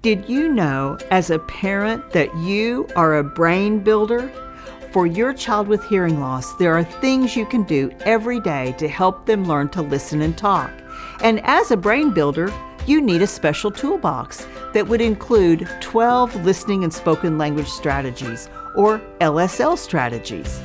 Did you know as a parent that you are a brain builder? For your child with hearing loss, there are things you can do every day to help them learn to listen and talk. And as a brain builder, you need a special toolbox that would include 12 listening and spoken language strategies, or LSL strategies.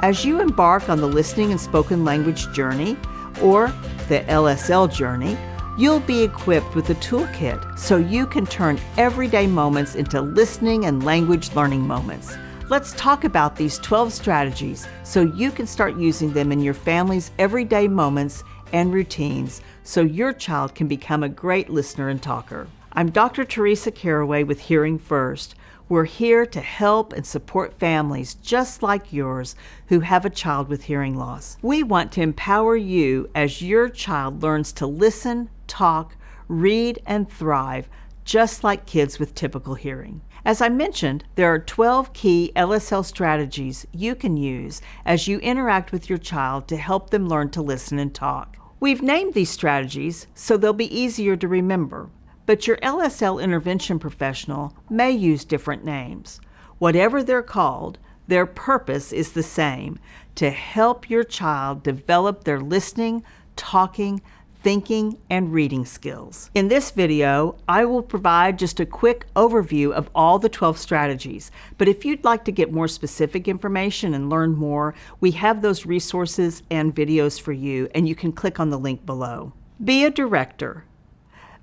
As you embark on the listening and spoken language journey, or the LSL journey, you'll be equipped with a toolkit so you can turn everyday moments into listening and language learning moments. Let's talk about these 12 strategies so you can start using them in your family's everyday moments and routines so your child can become a great listener and talker. I'm Dr. Teresa Caraway with Hearing First. We're here to help and support families just like yours who have a child with hearing loss. We want to empower you as your child learns to listen, talk, read, and thrive just like kids with typical hearing. As I mentioned, there are 12 key LSL strategies you can use as you interact with your child to help them learn to listen and talk. We've named these strategies so they'll be easier to remember, but your LSL intervention professional may use different names. Whatever they're called, their purpose is the same: to help your child develop their listening, talking, thinking, and reading skills. In this video, I will provide just a quick overview of all the 12 strategies, but if you'd like to get more specific information and learn more, we have those resources and videos for you, and you can click on the link below. Be a director.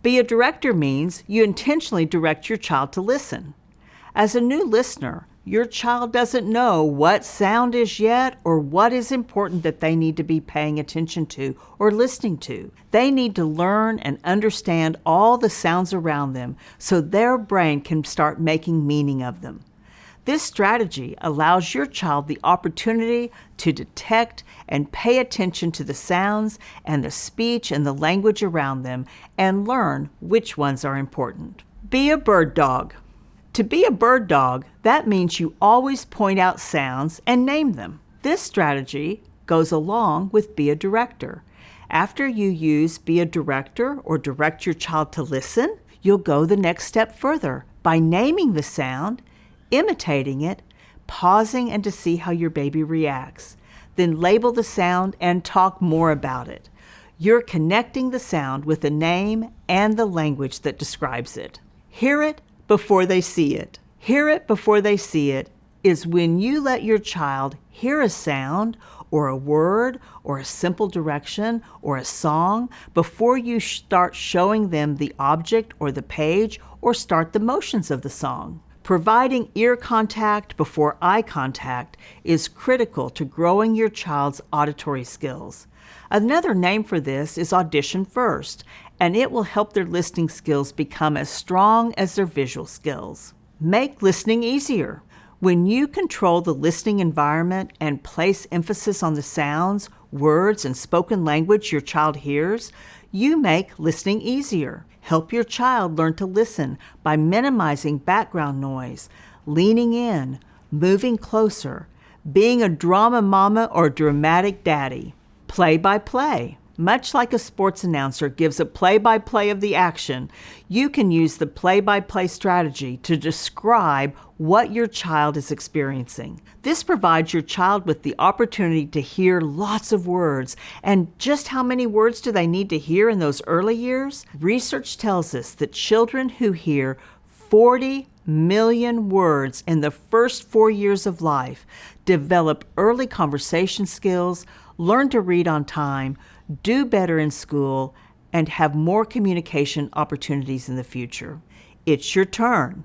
Be a director means you intentionally direct your child to listen. As a new listener, your child doesn't know what sound is yet or what is important that they need to be paying attention to or listening to. They need to learn and understand all the sounds around them so their brain can start making meaning of them. This strategy allows your child the opportunity to detect and pay attention to the sounds and the speech and the language around them and learn which ones are important. Be a bird dog. To be a bird dog, that means you always point out sounds and name them. This strategy goes along with be a director. After you use be a director or direct your child to listen, you'll go the next step further by naming the sound, imitating it, pausing and to see how your baby reacts. Then label the sound and talk more about it. You're connecting the sound with the name and the language that describes it. Hear it before they see it. Hear it before they see it is when you let your child hear a sound or a word or a simple direction or a song before you start showing them the object or the page or start the motions of the song. Providing ear contact before eye contact is critical to growing your child's auditory skills. Another name for this is audition first, and it will help their listening skills become as strong as their visual skills. Make listening easier. When you control the listening environment and place emphasis on the sounds, words, and spoken language your child hears, you make listening easier. Help your child learn to listen by minimizing background noise, leaning in, moving closer, being a drama mama or dramatic daddy. Play-by-play. Much like a sports announcer gives a play-by-play of the action, you can use the play-by-play strategy to describe what your child is experiencing. This provides your child with the opportunity to hear lots of words. And just how many words do they need to hear in those early years? Research tells us that children who hear 40 million words in the first 4 years of life develop early conversation skills, learn to read on time, do better in school, and have more communication opportunities in the future. It's your turn.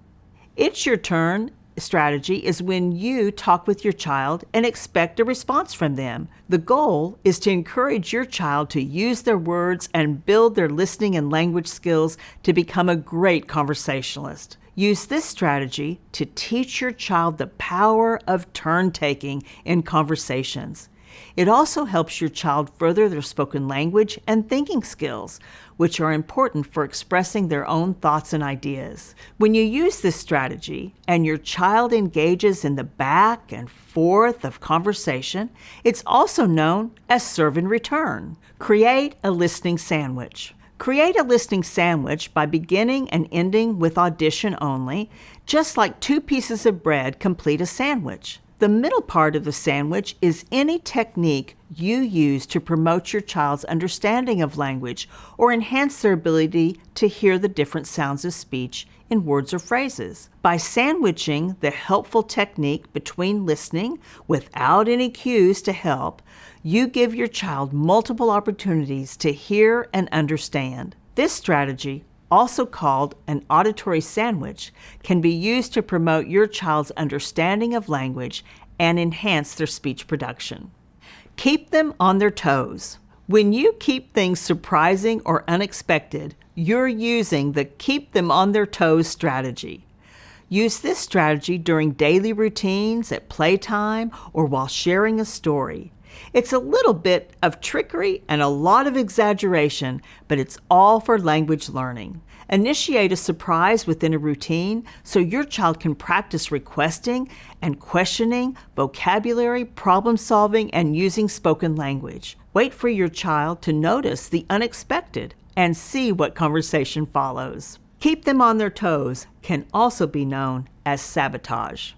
It's your turn strategy is when you talk with your child and expect a response from them. The goal is to encourage your child to use their words and build their listening and language skills to become a great conversationalist. Use this strategy to teach your child the power of turn-taking in conversations. It also helps your child further their spoken language and thinking skills, which are important for expressing their own thoughts and ideas. When you use this strategy and your child engages in the back and forth of conversation, it's also known as serve and return. Create a listening sandwich. Create a listening sandwich by beginning and ending with audition only, just like two pieces of bread complete a sandwich. The middle part of the sandwich is any technique you use to promote your child's understanding of language or enhance their ability to hear the different sounds of speech in words or phrases. By sandwiching the helpful technique between listening without any cues to help, you give your child multiple opportunities to hear and understand. This strategy, also called an auditory sandwich, can be used to promote your child's understanding of language and enhance their speech production. Keep them on their toes. When you keep things surprising or unexpected, you're using the keep them on their toes strategy. Use this strategy during daily routines, at playtime, or while sharing a story. It's a little bit of trickery and a lot of exaggeration, but it's all for language learning. Initiate a surprise within a routine so your child can practice requesting and questioning, vocabulary, problem solving, and using spoken language. Wait for your child to notice the unexpected and see what conversation follows. Keep them on their toes can also be known as sabotage.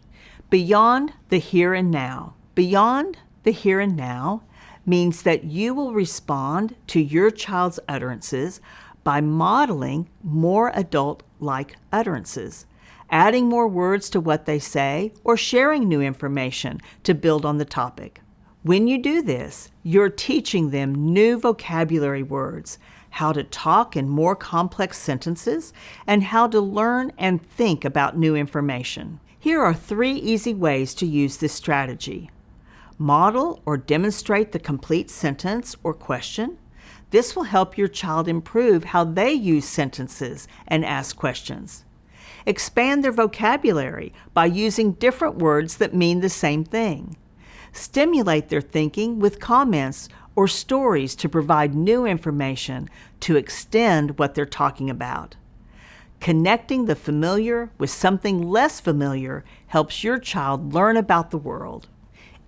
Beyond the here and now. Beyond the here and now means that you will respond to your child's utterances by modeling more adult-like utterances, adding more words to what they say, or sharing new information to build on the topic. When you do this, you're teaching them new vocabulary words, how to talk in more complex sentences, and how to learn and think about new information. Here are 3 easy ways to use this strategy. Model or demonstrate the complete sentence or question. This will help your child improve how they use sentences and ask questions. Expand their vocabulary by using different words that mean the same thing. Stimulate their thinking with comments or stories to provide new information to extend what they're talking about. Connecting the familiar with something less familiar helps your child learn about the world.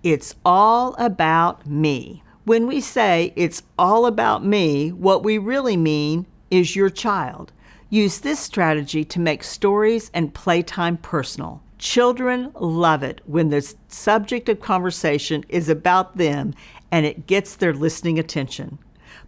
It's all about me. When we say it's all about me, what we really mean is your child. Use this strategy to make stories and playtime personal. Children love it when the subject of conversation is about them and it gets their listening attention.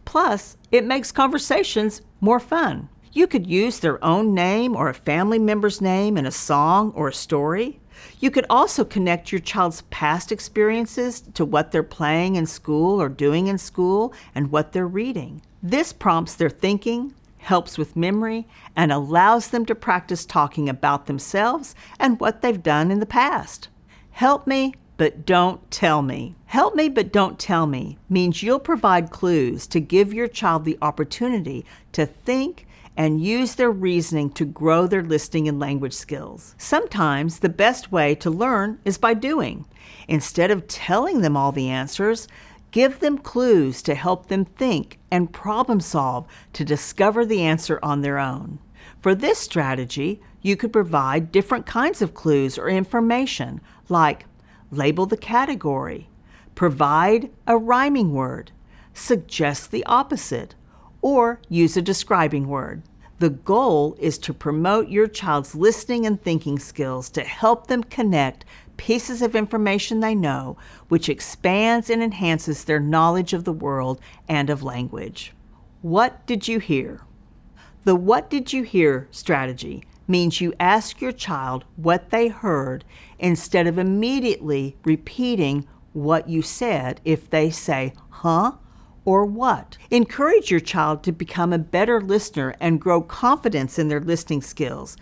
Plus, it makes conversations more fun. You could use their own name or a family member's name in a song or a story. You could also connect your child's past experiences to what they're playing in school or doing in school and what they're reading. This prompts their thinking, helps with memory, and allows them to practice talking about themselves and what they've done in the past. Help me, but don't tell me. Help me, but don't tell me means you'll provide clues to give your child the opportunity to think and use their reasoning to grow their listening and language skills. Sometimes the best way to learn is by doing. Instead of telling them all the answers, give them clues to help them think and problem solve to discover the answer on their own. For this strategy, you could provide different kinds of clues or information, like label the category, provide a rhyming word, suggest the opposite, or use a describing word. The goal is to promote your child's listening and thinking skills to help them connect pieces of information they know, which expands and enhances their knowledge of the world and of language. What did you hear? The what did you hear strategy means you ask your child what they heard instead of immediately repeating what you said if they say, huh? Or what? Encourage your child to become a better listener and grow confidence in their listening skills.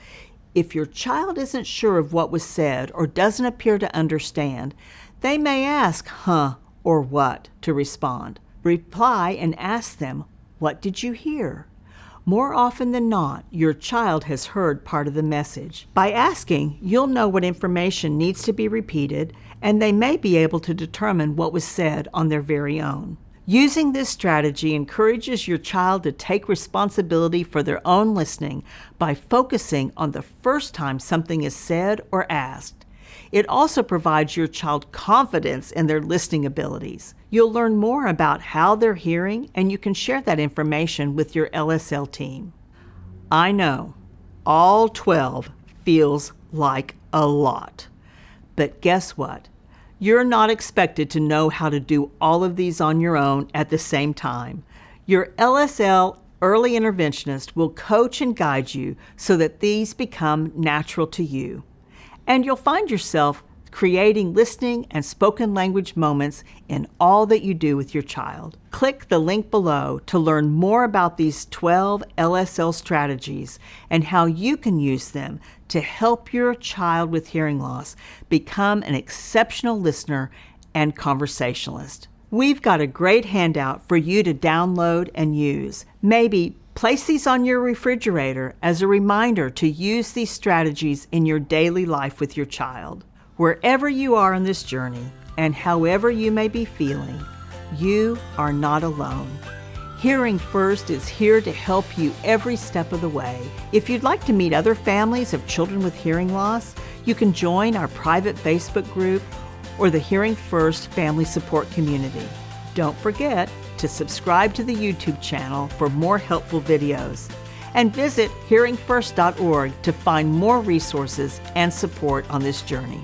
If your child isn't sure of what was said or doesn't appear to understand, they may ask, huh, or what, to respond. Reply and ask them, what did you hear? More often than not, your child has heard part of the message. By asking, you'll know what information needs to be repeated, and they may be able to determine what was said on their very own. Using this strategy encourages your child to take responsibility for their own listening by focusing on the first time something is said or asked. It also provides your child confidence in their listening abilities. You'll learn more about how they're hearing, and you can share that information with your LSL team. I know, all 12 feels like a lot. But guess what? You're not expected to know how to do all of these on your own at the same time. Your LSL early interventionist will coach and guide you so that these become natural to you. And you'll find yourself creating listening and spoken language moments in all that you do with your child. Click the link below to learn more about these 12 LSL strategies and how you can use them to help your child with hearing loss become an exceptional listener and conversationalist. We've got a great handout for you to download and use. Maybe place these on your refrigerator as a reminder to use these strategies in your daily life with your child. Wherever you are on this journey, and however you may be feeling, you are not alone. Hearing First is here to help you every step of the way. If you'd like to meet other families of children with hearing loss, you can join our private Facebook group or the Hearing First Family Support Community. Don't forget to subscribe to the YouTube channel for more helpful videos. And visit hearingfirst.org to find more resources and support on this journey.